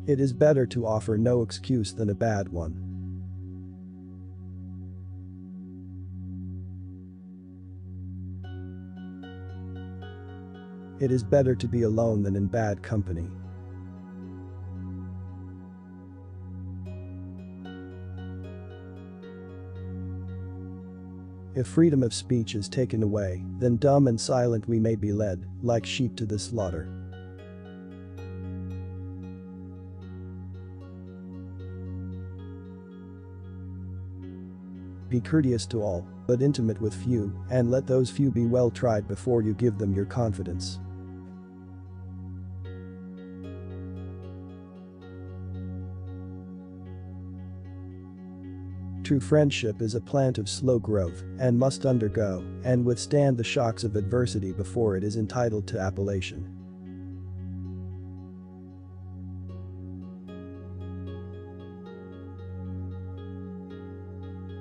It is better to offer no excuse than a bad one. It is better to be alone than in bad company. If freedom of speech is taken away, then dumb and silent we may be led, like sheep to the slaughter. Be courteous to all, but intimate with few, and let those few be well tried before you give them your confidence. True friendship is a plant of slow growth and must undergo and withstand the shocks of adversity before it is entitled to appellation.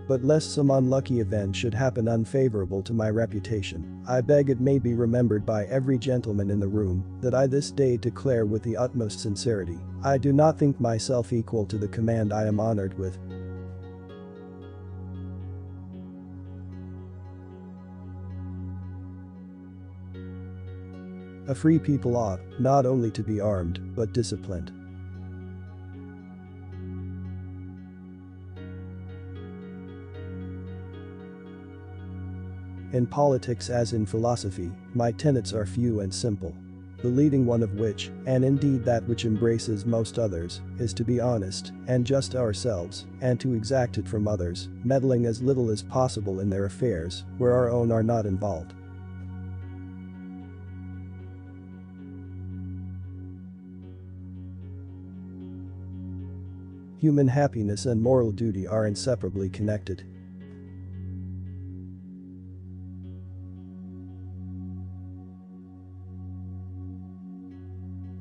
But lest some unlucky event should happen unfavorable to my reputation, I beg it may be remembered by every gentleman in the room that I this day declare with the utmost sincerity, I do not think myself equal to the command I am honored with. A free people ought not only to be armed, but disciplined. In politics as in philosophy, my tenets are few and simple. The leading one of which, and indeed that which embraces most others, is to be honest and just ourselves, and to exact it from others, meddling as little as possible in their affairs, where our own are not involved. Human happiness and moral duty are inseparably connected.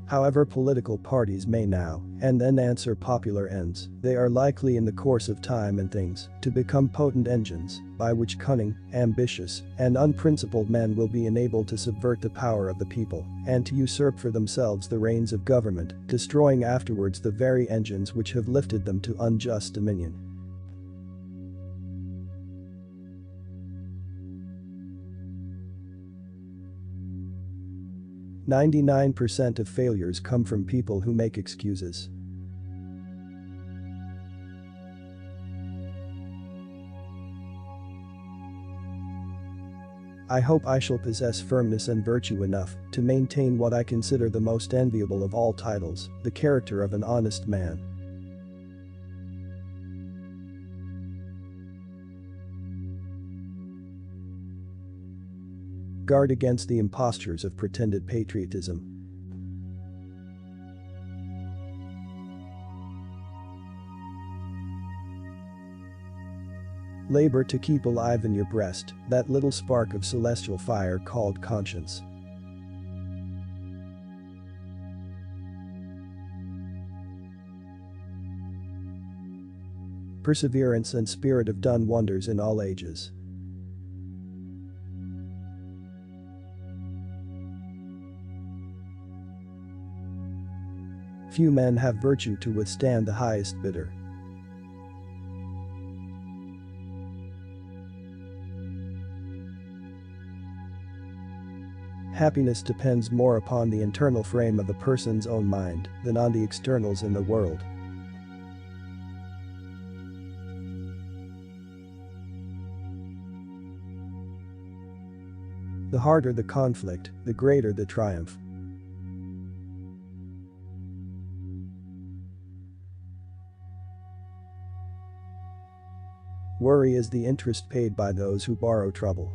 However political parties may now and then answer popular ends, they are likely in the course of time and things to become potent engines by which cunning, ambitious, and unprincipled men will be enabled to subvert the power of the people and to usurp for themselves the reins of government, destroying afterwards the very engines which have lifted them to unjust dominion. "99% of failures come from people who make excuses." I hope I shall possess firmness and virtue enough to maintain what I consider the most enviable of all titles, the character of an honest man. Guard against the impostures of pretended patriotism. Labor to keep alive in your breast that little spark of celestial fire called conscience. Perseverance and spirit have done wonders in all ages. Few men have virtue to withstand the highest bidder. Happiness depends more upon the internal frame of a person's own mind than on the externals in the world. The harder the conflict, the greater the triumph. Worry is the interest paid by those who borrow trouble.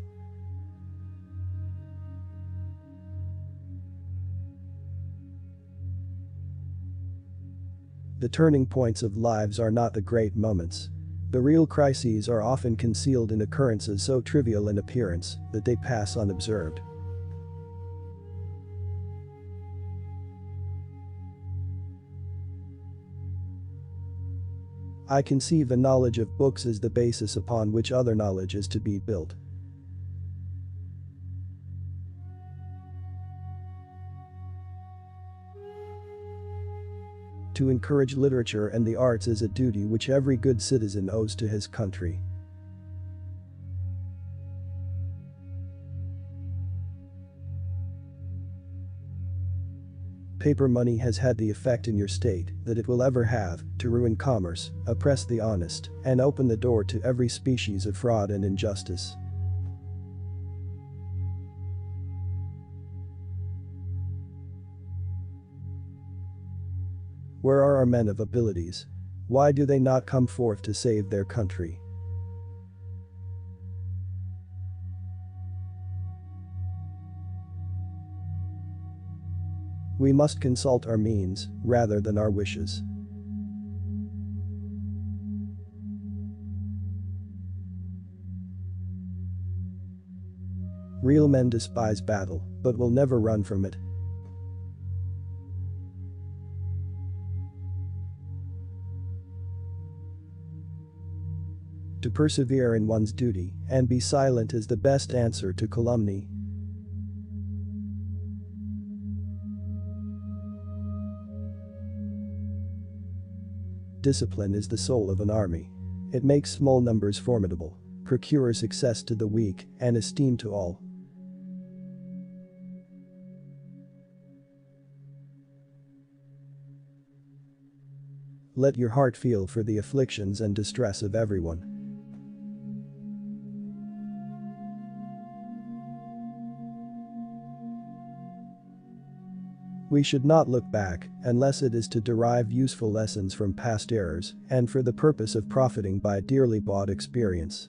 The turning points of lives are not the great moments. The real crises are often concealed in occurrences so trivial in appearance that they pass unobserved. I conceive a knowledge of books as the basis upon which other knowledge is to be built. To encourage literature and the arts is a duty which every good citizen owes to his country. Paper money has had the effect in your state that it will ever have to ruin commerce, oppress the honest, and open the door to every species of fraud and injustice. Where are our men of abilities? Why do they not come forth to save their country? We must consult our means rather than our wishes. Real men despise battle, but will never run from it. To persevere in one's duty and be silent is the best answer to calumny. Discipline is the soul of an army. It makes small numbers formidable, procures success to the weak, and esteem to all. Let your heart feel for the afflictions and distress of everyone. We should not look back unless it is to derive useful lessons from past errors and for the purpose of profiting by dearly bought experience.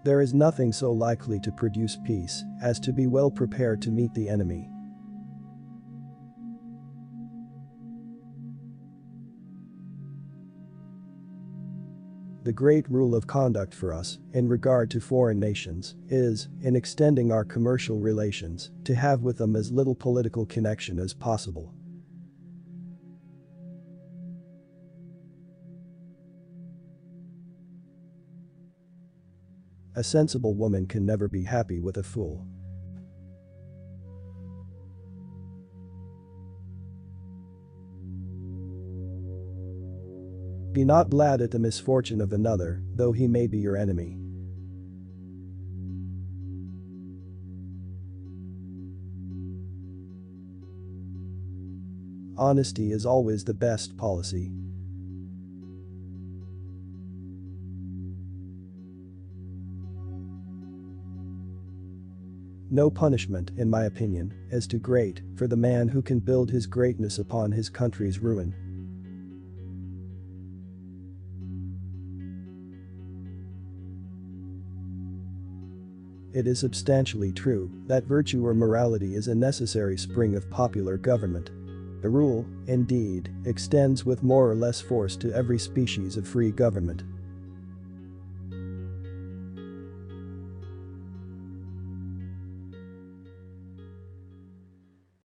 There is nothing so likely to produce peace as to be well prepared to meet the enemy. The great rule of conduct for us, in regard to foreign nations, is, in extending our commercial relations, to have with them as little political connection as possible. A sensible woman can never be happy with a fool. Be not glad at the misfortune of another, though he may be your enemy. Honesty is always the best policy. No punishment, in my opinion, is too great for the man who can build his greatness upon his country's ruin. It is substantially true that virtue or morality is a necessary spring of popular government. The rule, indeed, extends with more or less force to every species of free government.